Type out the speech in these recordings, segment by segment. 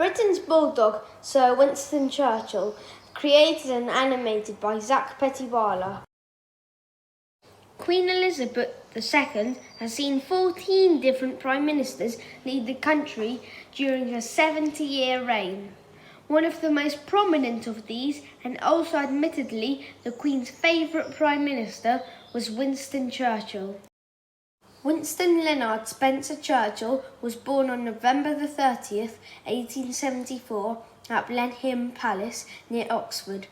Britain's Bulldog, Sir Winston Churchill, created and animated by Zach Pettiwala. Queen Elizabeth II has seen 14 different Prime Ministers lead the country during her 70-year reign. One of the most prominent of these, and also admittedly the Queen's favourite Prime Minister, was Winston Churchill. Winston Leonard Spencer Churchill was born on November 30th, 1874 at Blenheim Palace near Oxford.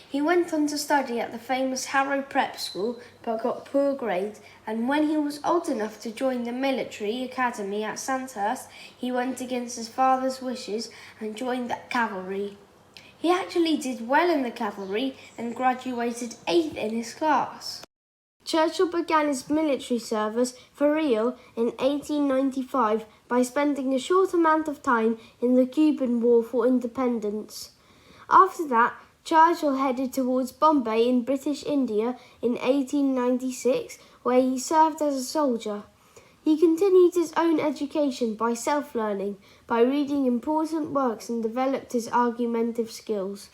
He went on to study at the famous Harrow Prep School but got poor grades, and when he was old enough to join the military academy at Sandhurst, he went against his father's wishes and joined the cavalry. He actually did well in the cavalry and graduated 8th in his class. Churchill began his military service for real in 1895 by spending a short amount of time in the Cuban War for Independence. After that, Churchill headed towards Bombay in British India in 1896, where he served as a soldier. He continued his own education by self-learning, by reading important works, and developed his argumentative skills.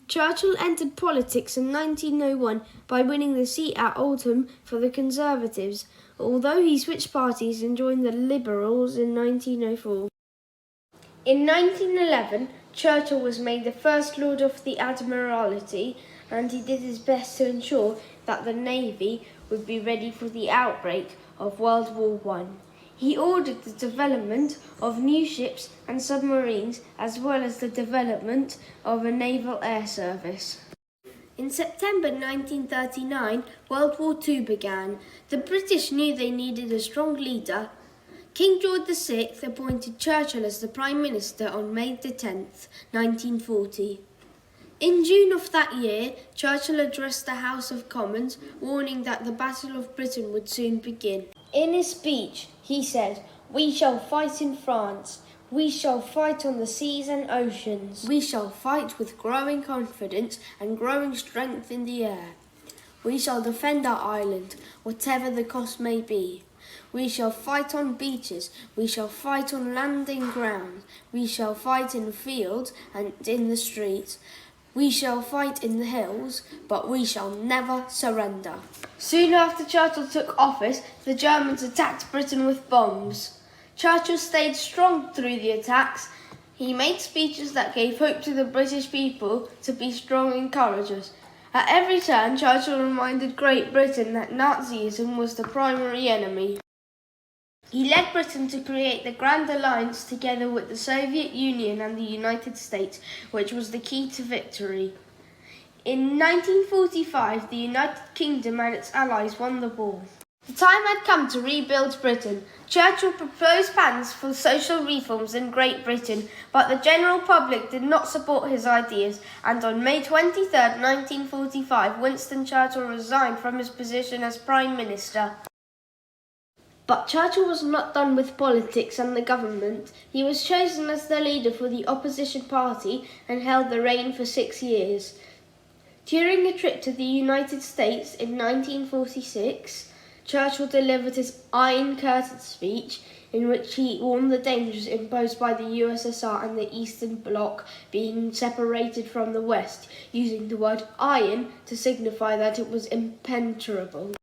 Churchill entered politics in 1901 by winning the seat at Oldham for the Conservatives, although he switched parties and joined the Liberals in 1904. In 1911, Churchill was made the First Lord of the Admiralty, and he did his best to ensure that the Navy would be ready for the outbreak of World War I. He ordered the development of new ships and submarines, as well as the development of a naval air service. In September 1939, World War II began. The British knew they needed a strong leader. King George VI appointed Churchill as the Prime Minister on May 10th, 1940. In June of that year, Churchill addressed the House of Commons, warning that the Battle of Britain would soon begin. In his speech, he said, "We shall fight in France. We shall fight on the seas and oceans. We shall fight with growing confidence and growing strength in the air. We shall defend our island, whatever the cost may be. We shall fight on beaches. We shall fight on landing ground. We shall fight in the fields and in the streets. We shall fight in the hills, but we shall never surrender." Soon after Churchill took office, the Germans attacked Britain with bombs. Churchill stayed strong through the attacks. He made speeches that gave hope to the British people to be strong and courageous. At every turn, Churchill reminded Great Britain that Nazism was the primary enemy. He led Britain to create the Grand Alliance together with the Soviet Union and the United States, which was the key to victory. In 1945, the United Kingdom and its allies won the war. The time had come to rebuild Britain. Churchill proposed plans for social reforms in Great Britain, but the general public did not support his ideas, and on May 23, 1945, Winston Churchill resigned from his position as Prime Minister. But Churchill was not done with politics and the government. He was chosen as the leader for the opposition party and held the reign for 6 years. During a trip to the United States in 1946, Churchill delivered his Iron Curtain speech, in which he warned the dangers imposed by the USSR and the Eastern Bloc being separated from the West, using the word iron to signify that it was impenetrable.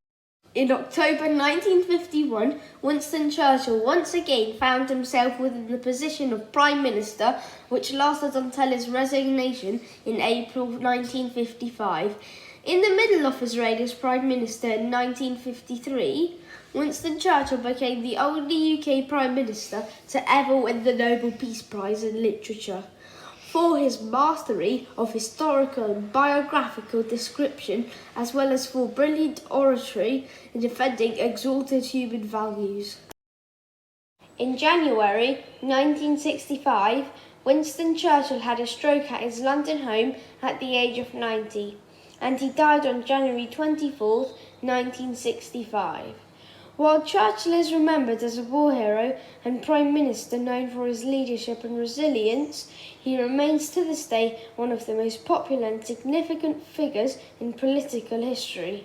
In October 1951, Winston Churchill once again found himself within the position of Prime Minister, which lasted until his resignation in April 1955. In the middle of his reign as Prime Minister in 1953, Winston Churchill became the only UK Prime Minister to ever win the Nobel Peace Prize in Literature. For his mastery of historical and biographical description, as well as for brilliant oratory in defending exalted human values. In January 1965, Winston Churchill had a stroke at his London home at the age of 90, and he died on January 24, 1965. While Churchill is remembered as a war hero and Prime Minister known for his leadership and resilience, he remains to this day one of the most popular and significant figures in political history.